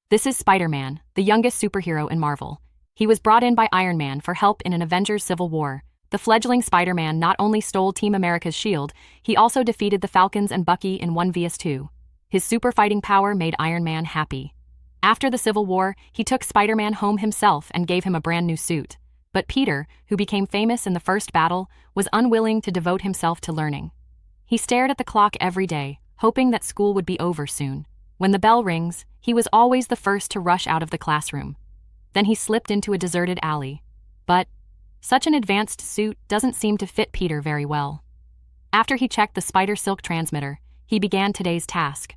This is Spider-Man, the youngest superhero in Marvel. He was brought in by Iron Man for help in an Avengers Civil War. The fledgling Spider-Man not only stole Team America's shield, he also defeated the Falcons and Bucky in 1vs2. His super fighting power made Iron Man happy. After the Civil War, he took Spider-Man home himself and gave him a brand new suit. But Peter, who became famous in the first battle, was unwilling to devote himself to learning. He stared at the clock every day, hoping that school would be over soon. When the bell rings, he was always the first to rush out of the classroom. Then he slipped into a deserted alley. But such an advanced suit doesn't seem to fit Peter very well. After he checked the spider silk transmitter, he began today's task.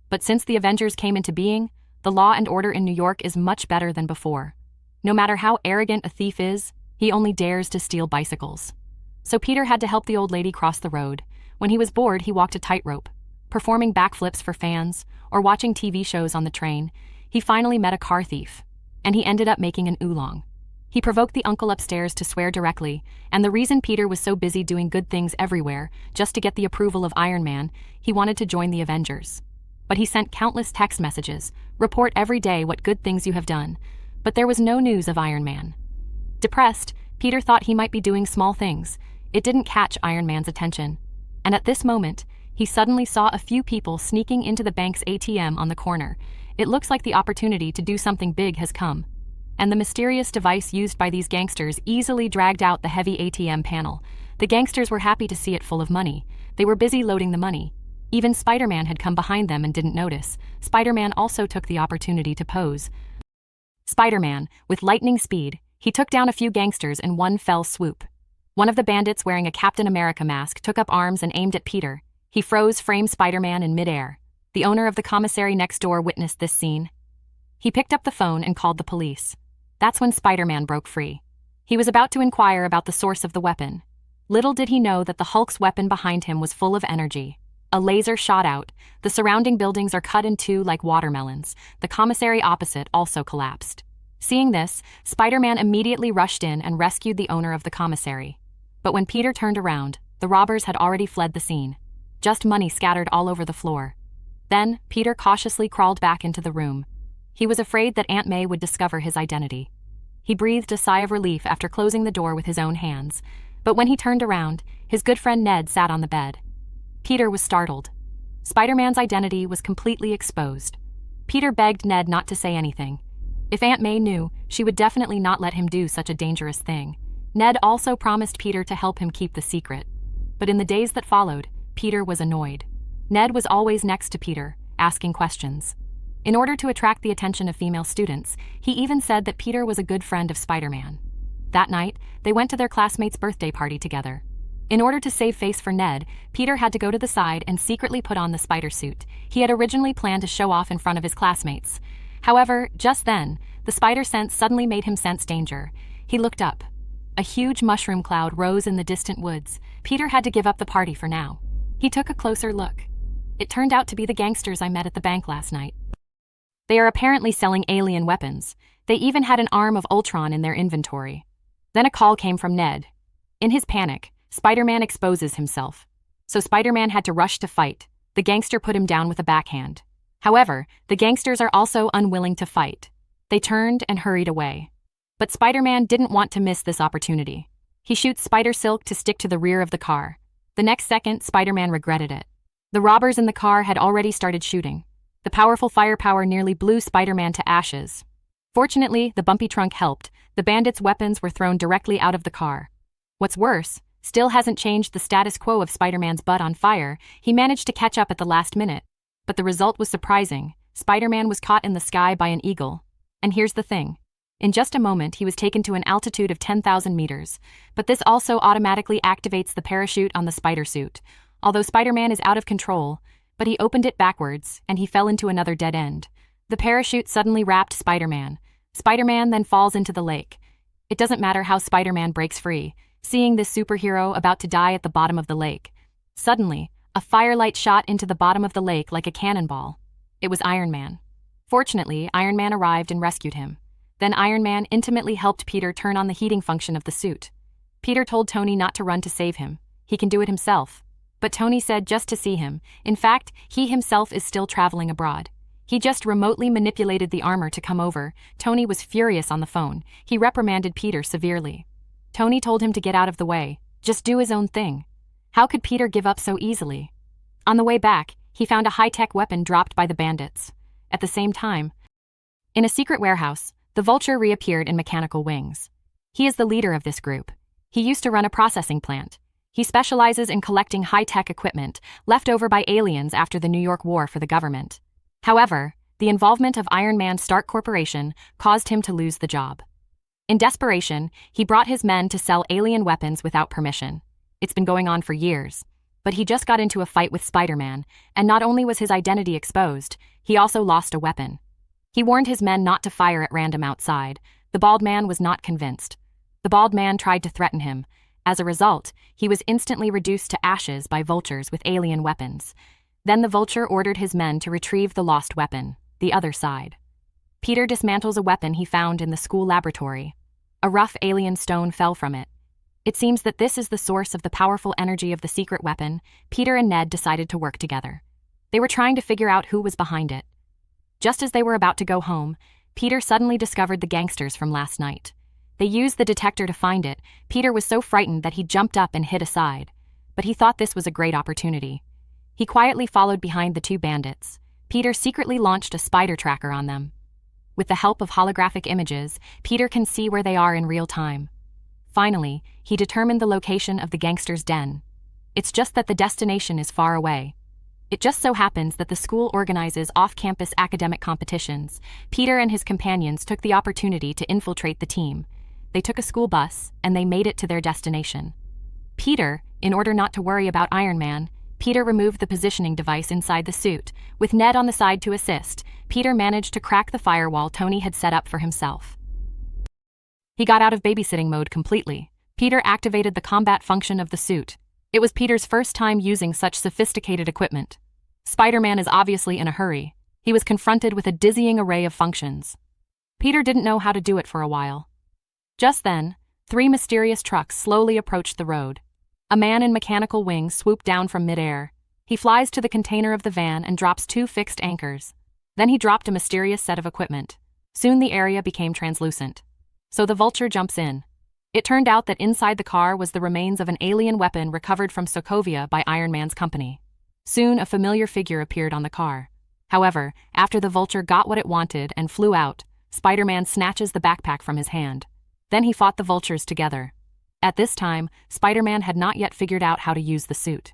But since the Avengers came into being, the law and order in New York is much better than before. No matter how arrogant a thief is, he only dares to steal bicycles. So Peter had to help the old lady cross the road. When he was bored, he walked a tightrope, performing backflips for fans or watching TV shows on the train. He finally met a car thief, and he ended up making an oolong. He provoked the uncle upstairs to swear directly, and the reason Peter was so busy doing good things everywhere, just to get the approval of Iron Man, he wanted to join the Avengers. But he sent countless text messages, report every day what good things you have done, but there was no news of Iron Man. Depressed, Peter thought he might be doing small things. It didn't catch Iron Man's attention. And at this moment, he suddenly saw a few people sneaking into the bank's ATM on the corner. It looks like the opportunity to do something big has come. And the mysterious device used by these gangsters easily dragged out the heavy ATM panel. The gangsters were happy to see it full of money. They were busy loading the money. Even Spider-Man had come behind them and didn't notice. Spider-Man also took the opportunity to pose. Spider-Man, with lightning speed, he took down a few gangsters in one fell swoop. One of the bandits wearing a Captain America mask took up arms and aimed at Peter. He froze frame Spider-Man in midair. The owner of the commissary next door witnessed this scene. He picked up the phone and called the police. That's when Spider-Man broke free. He was about to inquire about the source of the weapon. Little did he know that the Hulk's weapon behind him was full of energy. A laser shot out. The surrounding buildings are cut in two like watermelons. The commissary opposite also collapsed. Seeing this, Spider-Man immediately rushed in and rescued the owner of the commissary. But when Peter turned around, the robbers had already fled the scene. Just money scattered all over the floor. Then, Peter cautiously crawled back into the room. He was afraid that Aunt May would discover his identity. He breathed a sigh of relief after closing the door with his own hands. But when he turned around, his good friend Ned sat on the bed. Peter was startled. Spider-Man's identity was completely exposed. Peter begged Ned not to say anything. If Aunt May knew, she would definitely not let him do such a dangerous thing. Ned also promised Peter to help him keep the secret. But in the days that followed, Peter was annoyed. Ned was always next to Peter, asking questions. In order to attract the attention of female students, he even said that Peter was a good friend of Spider-Man. That night, they went to their classmate's birthday party together. In order to save face for Ned, Peter had to go to the side and secretly put on the spider suit. He had originally planned to show off in front of his classmates. However, just then, the spider sense suddenly made him sense danger. He looked up. A huge mushroom cloud rose in the distant woods. Peter had to give up the party for now. He took a closer look. It turned out to be the gangsters I met at the bank last night. They are apparently selling alien weapons. They even had an arm of Ultron in their inventory. Then a call came from Ned. In his panic, Spider-Man exposes himself. So Spider-Man had to rush to fight. The gangster put him down with a backhand. However, the gangsters are also unwilling to fight. They turned and hurried away. But Spider-Man didn't want to miss this opportunity. He shoots Spider Silk to stick to the rear of the car. The next second, Spider-Man regretted it. The robbers in the car had already started shooting. The powerful firepower nearly blew Spider-Man to ashes. Fortunately, the bumpy trunk helped. The bandits' weapons were thrown directly out of the car. What's worse, still hasn't changed the status quo of Spider-Man's butt on fire. He managed to catch up at the last minute. But the result was surprising. Spider-Man was caught in the sky by an eagle. And here's the thing. In just a moment, he was taken to an altitude of 10,000 meters. But this also automatically activates the parachute on the spider suit. Although Spider-Man is out of control, but he opened it backwards, and he fell into another dead end. The parachute suddenly wrapped Spider-Man. Spider-Man then falls into the lake. It doesn't matter how Spider-Man breaks free, seeing this superhero about to die at the bottom of the lake. Suddenly, a firelight shot into the bottom of the lake like a cannonball. It was Iron Man. Fortunately, Iron Man arrived and rescued him. Then Iron Man intimately helped Peter turn on the heating function of the suit. Peter told Tony not to run to save him. He can do it himself. But Tony said just to see him. In fact, he himself is still traveling abroad. He just remotely manipulated the armor to come over. Tony was furious on the phone. He reprimanded Peter severely. Tony told him to get out of the way, just do his own thing. How could Peter give up so easily? On the way back, he found a high-tech weapon dropped by the bandits. At the same time, in a secret warehouse, the Vulture reappeared in mechanical wings. He is the leader of this group. He used to run a processing plant. He specializes in collecting high-tech equipment left over by aliens after the New York War for the government. However, the involvement of Iron Man Stark Corporation caused him to lose the job. In desperation, he brought his men to sell alien weapons without permission. It's been going on for years. But he just got into a fight with Spider-Man, and not only was his identity exposed, he also lost a weapon. He warned his men not to fire at random outside. The bald man was not convinced. The bald man tried to threaten him. As a result, he was instantly reduced to ashes by vultures with alien weapons. Then the Vulture ordered his men to retrieve the lost weapon, the other side. Peter dismantles a weapon he found in the school laboratory. A rough alien stone fell from it. It seems that this is the source of the powerful energy of the secret weapon. Peter and Ned decided to work together. They were trying to figure out who was behind it. Just as they were about to go home, Peter suddenly discovered the gangsters from last night. They used the detector to find it. Peter was so frightened that he jumped up and hid aside. But he thought this was a great opportunity. He quietly followed behind the two bandits. Peter secretly launched a spider tracker on them. With the help of holographic images, Peter can see where they are in real time. Finally, he determined the location of the gangsters' den. It's just that the destination is far away. It just so happens that the school organizes off-campus academic competitions. Peter and his companions took the opportunity to infiltrate the team. They took a school bus, and they made it to their destination. Peter, in order not to worry about Iron Man, Peter removed the positioning device inside the suit. With Ned on the side to assist, Peter managed to crack the firewall Tony had set up for himself. He got out of babysitting mode completely. Peter activated the combat function of the suit. It was Peter's first time using such sophisticated equipment. Spider-Man is obviously in a hurry. He was confronted with a dizzying array of functions. Peter didn't know how to do it for a while. Just then, 3 mysterious trucks slowly approached the road. A man in mechanical wings swooped down from midair. He flies to the container of the van and drops 2 fixed anchors. Then he dropped a mysterious set of equipment. Soon the area became translucent. So the Vulture jumps in. It turned out that inside the car was the remains of an alien weapon recovered from Sokovia by Iron Man's company. Soon a familiar figure appeared on the car. However, after the Vulture got what it wanted and flew out, Spider-Man snatches the backpack from his hand. Then he fought the Vultures together. At this time, Spider-Man had not yet figured out how to use the suit.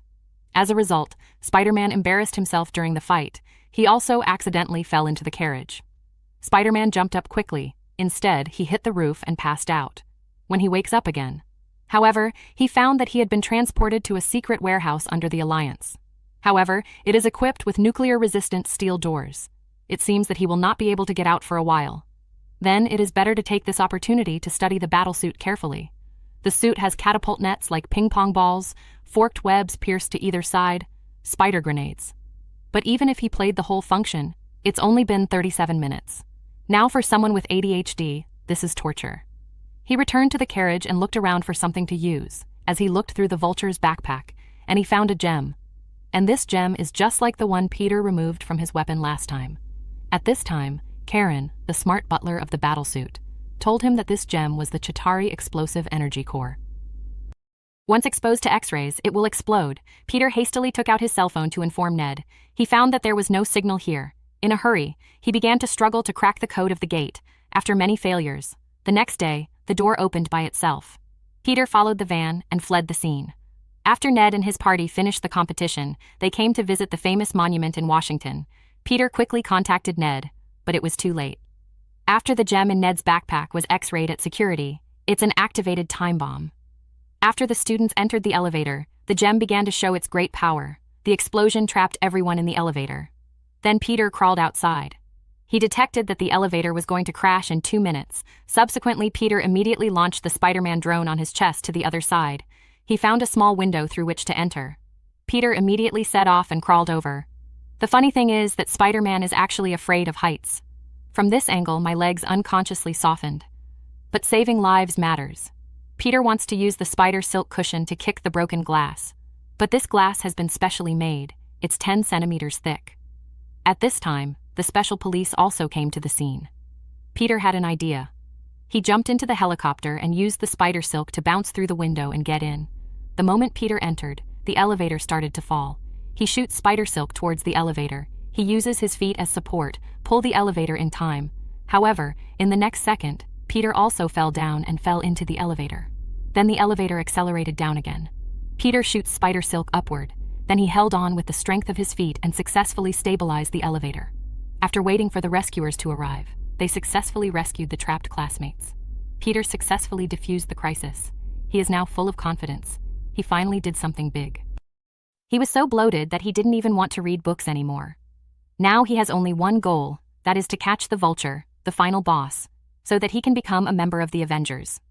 As a result, Spider-Man embarrassed himself during the fight. He also accidentally fell into the carriage. Spider-Man jumped up quickly. Instead, he hit the roof and passed out. When he wakes up again. However, he found that he had been transported to a secret warehouse under the Alliance. However, it is equipped with nuclear-resistant steel doors. It seems that he will not be able to get out for a while. Then it is better to take this opportunity to study the battlesuit carefully. The suit has catapult nets like ping-pong balls, forked webs pierced to either side, spider grenades. But even if he played the whole function, it's only been 37 minutes. Now for someone with ADHD, this is torture. He returned to the carriage and looked around for something to use. As he looked through the Vulture's backpack, and he found a gem. And this gem is just like the one Peter removed from his weapon last time. At this time, Karen, the smart butler of the battlesuit, told him that this gem was the Chitauri Explosive Energy Core. Once exposed to X-rays, it will explode. Peter hastily took out his cell phone to inform Ned. He found that there was no signal here. In a hurry, he began to struggle to crack the code of the gate. After many failures, the next day, the door opened by itself. Peter followed the van and fled the scene. After Ned and his party finished the competition, they came to visit the famous monument in Washington. Peter quickly contacted Ned, but it was too late. After the gem in Ned's backpack was X-rayed at security, it's an activated time bomb. After the students entered the elevator, the gem began to show its great power. The explosion trapped everyone in the elevator. Then Peter crawled outside. He detected that the elevator was going to crash in 2 minutes. Subsequently, Peter immediately launched the Spider-Man drone on his chest to the other side. He found a small window through which to enter. Peter immediately set off and crawled over. The funny thing is that Spider-Man is actually afraid of heights. From this angle, my legs unconsciously softened. But saving lives matters. Peter wants to use the spider silk cushion to kick the broken glass. But this glass has been specially made. It's 10 centimeters thick. At this time, the special police also came to the scene. Peter had an idea. He jumped into the helicopter and used the spider silk to bounce through the window and get in. The moment Peter entered, the elevator started to fall. He shoots spider silk towards the elevator. He uses his feet as support, pull the elevator in time. However, in the next second, Peter also fell down and fell into the elevator. Then the elevator accelerated down again. Peter shoots spider silk upward. Then he held on with the strength of his feet and successfully stabilized the elevator. After waiting for the rescuers to arrive, they successfully rescued the trapped classmates. Peter successfully diffused the crisis. He is now full of confidence. He finally did something big. He was so bloated that he didn't even want to read books anymore. Now he has only one goal, that is to catch the Vulture, the final boss, so that he can become a member of the Avengers.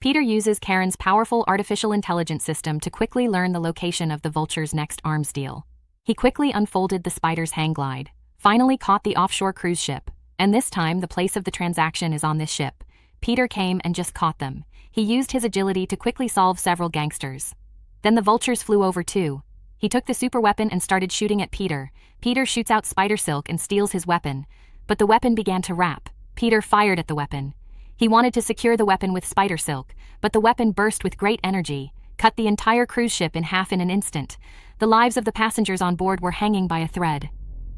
Peter uses Karen's powerful artificial intelligence system to quickly learn the location of the Vulture's next arms deal. He quickly unfolded the spider's hang glide, finally caught the offshore cruise ship, and this time the place of the transaction is on this ship. Peter came and just caught them. He used his agility to quickly solve several gangsters. Then the vultures flew over too. He took the super weapon and started shooting at Peter. Peter shoots out spider silk and steals his weapon, but the weapon began to wrap. Peter fired at the weapon. He wanted to secure the weapon with spider silk, but the weapon burst with great energy, cut the entire cruise ship in half in an instant. The lives of the passengers on board were hanging by a thread.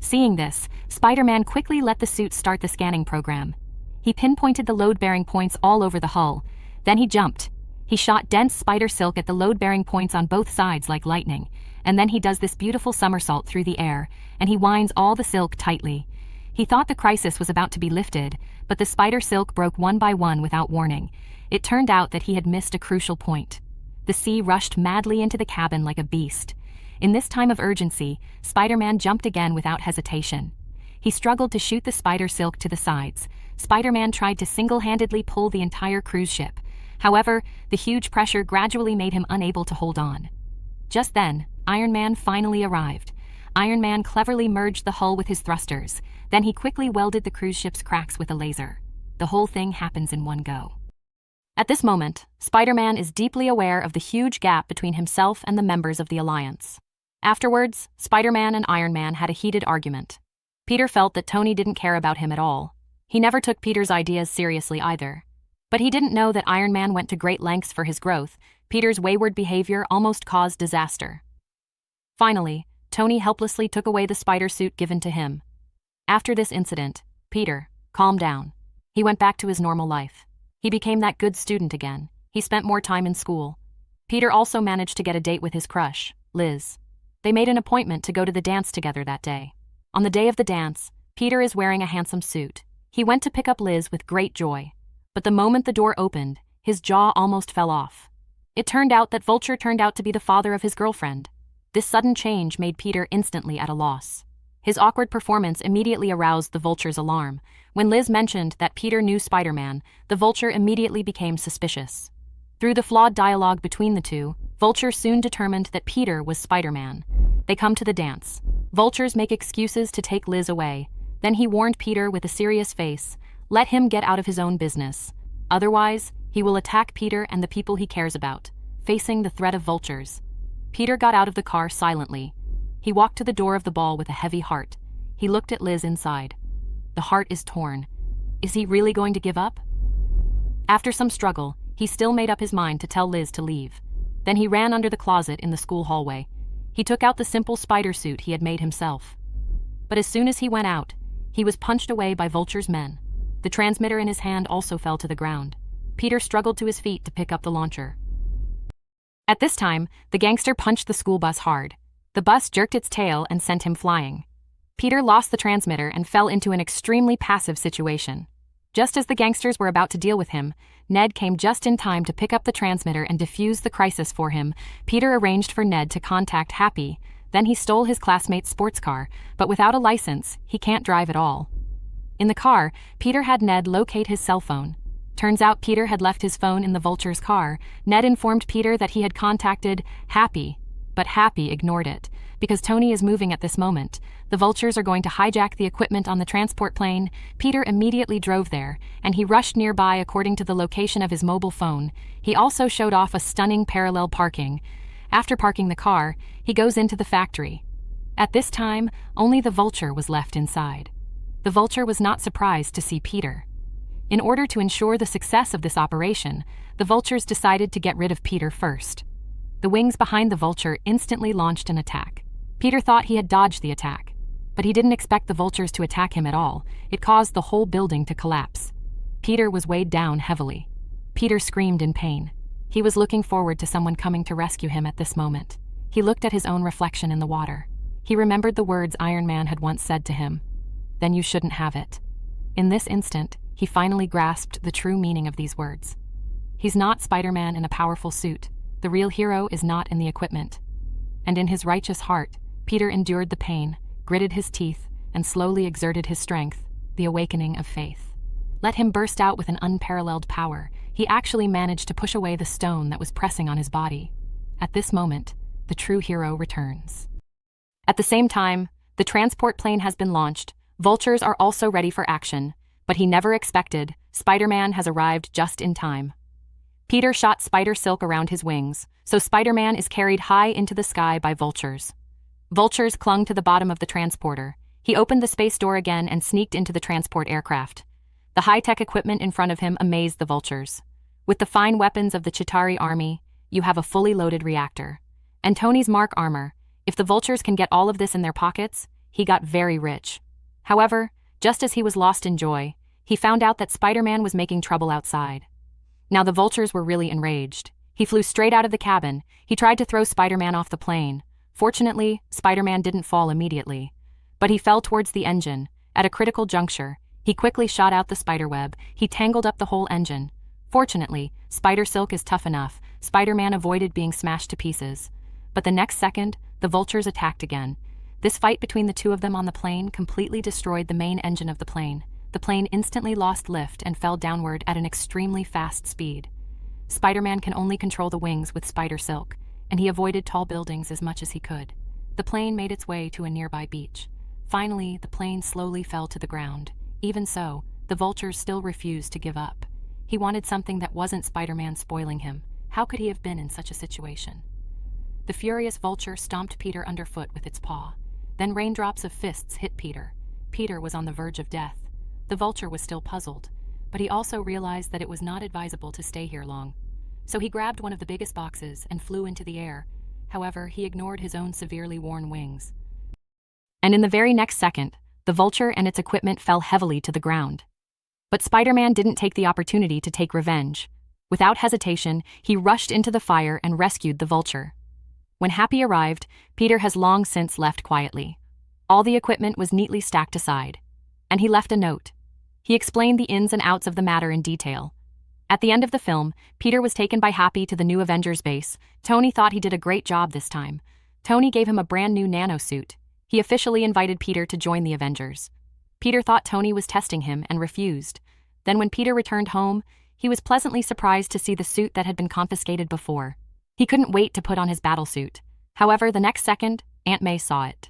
Seeing this, Spider-Man quickly let the suit start the scanning program. He pinpointed the load-bearing points all over the hull. Then he jumped. He shot dense spider silk at the load-bearing points on both sides like lightning, and then he does this beautiful somersault through the air, and he winds all the silk tightly. He thought the crisis was about to be lifted, but the spider silk broke one by one without warning. It turned out that he had missed a crucial point. The sea rushed madly into the cabin like a beast. In this time of urgency, Spider-Man jumped again without hesitation. He struggled to shoot the spider silk to the sides. Spider-Man tried to single-handedly pull the entire cruise ship. However, the huge pressure gradually made him unable to hold on. Just then, Iron Man finally arrived. Iron Man cleverly merged the hull with his thrusters. Then he quickly welded the cruise ship's cracks with a laser. The whole thing happens in one go. At this moment, Spider-Man is deeply aware of the huge gap between himself and the members of the Alliance. Afterwards, Spider-Man and Iron Man had a heated argument. Peter felt that Tony didn't care about him at all. He never took Peter's ideas seriously either. But he didn't know that Iron Man went to great lengths for his growth. Peter's wayward behavior almost caused disaster. Finally, Tony helplessly took away the spider suit given to him. After this incident, Peter calmed down. He went back to his normal life. He became that good student again. He spent more time in school. Peter also managed to get a date with his crush, Liz. They made an appointment to go to the dance together that day. On the day of the dance, Peter is wearing a handsome suit. He went to pick up Liz with great joy. But the moment the door opened, his jaw almost fell off. It turned out that Vulture turned out to be the father of his girlfriend. This sudden change made Peter instantly at a loss. His awkward performance immediately aroused the Vulture's alarm. When Liz mentioned that Peter knew Spider-Man, the Vulture immediately became suspicious. Through the flawed dialogue between the two, Vulture soon determined that Peter was Spider-Man. They come to the dance. Vultures make excuses to take Liz away. Then he warned Peter with a serious face, let him get out of his own business. Otherwise, he will attack Peter and the people he cares about, facing the threat of vultures. Peter got out of the car silently. He walked to the door of the ball with a heavy heart. He looked at Liz inside. The heart is torn. Is he really going to give up? After some struggle, he still made up his mind to tell Liz to leave. Then he ran under the closet in the school hallway. He took out the simple spider suit he had made himself. But as soon as he went out, he was punched away by Vulture's men. The transmitter in his hand also fell to the ground. Peter struggled to his feet to pick up the launcher. At this time, the gangster punched the school bus hard. The bus jerked its tail and sent him flying. Peter lost the transmitter and fell into an extremely passive situation. Just as the gangsters were about to deal with him, Ned came just in time to pick up the transmitter and defuse the crisis for him. Peter arranged for Ned to contact Happy. Then he stole his classmate's sports car, but without a license, he can't drive at all. In the car, Peter had Ned locate his cell phone. Turns out Peter had left his phone in the Vulture's car. Ned informed Peter that he had contacted Happy, but Happy ignored it. Because Tony is moving at this moment, the Vultures are going to hijack the equipment on the transport plane. Peter immediately drove there, and he rushed nearby according to the location of his mobile phone. He also showed off a stunning parallel parking. After parking the car, he goes into the factory. At this time, only the Vulture was left inside. The Vulture was not surprised to see Peter. In order to ensure the success of this operation, the Vultures decided to get rid of Peter first. The wings behind the Vulture instantly launched an attack. Peter thought he had dodged the attack, but he didn't expect the Vultures to attack him at all. It caused the whole building to collapse. Peter was weighed down heavily. Peter screamed in pain. He was looking forward to someone coming to rescue him at this moment. He looked at his own reflection in the water. He remembered the words Iron Man had once said to him, "Then you shouldn't have it." In this instant, he finally grasped the true meaning of these words. He's not Spider-Man in a powerful suit. The real hero is not in the equipment. And in his righteous heart, Peter endured the pain, gritted his teeth, and slowly exerted his strength, the awakening of faith. Let him burst out with an unparalleled power. He actually managed to push away the stone that was pressing on his body. At this moment, the true hero returns. At the same time, the transport plane has been launched. Vultures are also ready for action, but he never expected Spider-Man has arrived just in time. Peter shot spider silk around his wings, so Spider-Man is carried high into the sky by vultures. Vultures clung to the bottom of the transporter. He opened the space door again and sneaked into the transport aircraft. The high-tech equipment in front of him amazed the vultures. With the fine weapons of the Chitauri army, you have a fully loaded reactor. And Tony's Mark armor. If the vultures can get all of this in their pockets, he got very rich. However, just as he was lost in joy, he found out that Spider-Man was making trouble outside. Now the vultures were really enraged. He flew straight out of the cabin. He tried to throw Spider-Man off the plane. Fortunately, Spider-Man didn't fall immediately. But he fell towards the engine. At a critical juncture, he quickly shot out the spiderweb. He tangled up the whole engine. Fortunately, spider silk is tough enough. Spider-Man avoided being smashed to pieces. But the next second, the vultures attacked again. This fight between the two of them on the plane completely destroyed the main engine of the plane. The plane instantly lost lift and fell downward at an extremely fast speed. Spider-Man can only control the wings with spider silk, and he avoided tall buildings as much as he could. The plane made its way to a nearby beach. Finally, the plane slowly fell to the ground. Even so, the vultures still refused to give up. He wanted something that wasn't Spider-Man spoiling him. How could he have been in such a situation? The furious vulture stomped Peter underfoot with its paw. Then raindrops of fists hit Peter. Peter was on the verge of death. The vulture was still puzzled, but he also realized that it was not advisable to stay here long. So he grabbed one of the biggest boxes and flew into the air. However, he ignored his own severely worn wings. And in the very next second, the vulture and its equipment fell heavily to the ground. But Spider-Man didn't take the opportunity to take revenge. Without hesitation, he rushed into the fire and rescued the vulture. When Happy arrived, Peter has long since left quietly. All the equipment was neatly stacked aside. And he left a note. He explained the ins and outs of the matter in detail. At the end of the film, Peter was taken by Happy to the new Avengers base. Tony thought he did a great job this time. Tony gave him a brand new nanosuit. He officially invited Peter to join the Avengers. Peter thought Tony was testing him and refused. Then when Peter returned home, he was pleasantly surprised to see the suit that had been confiscated before. He couldn't wait to put on his battlesuit. However, the next second, Aunt May saw it.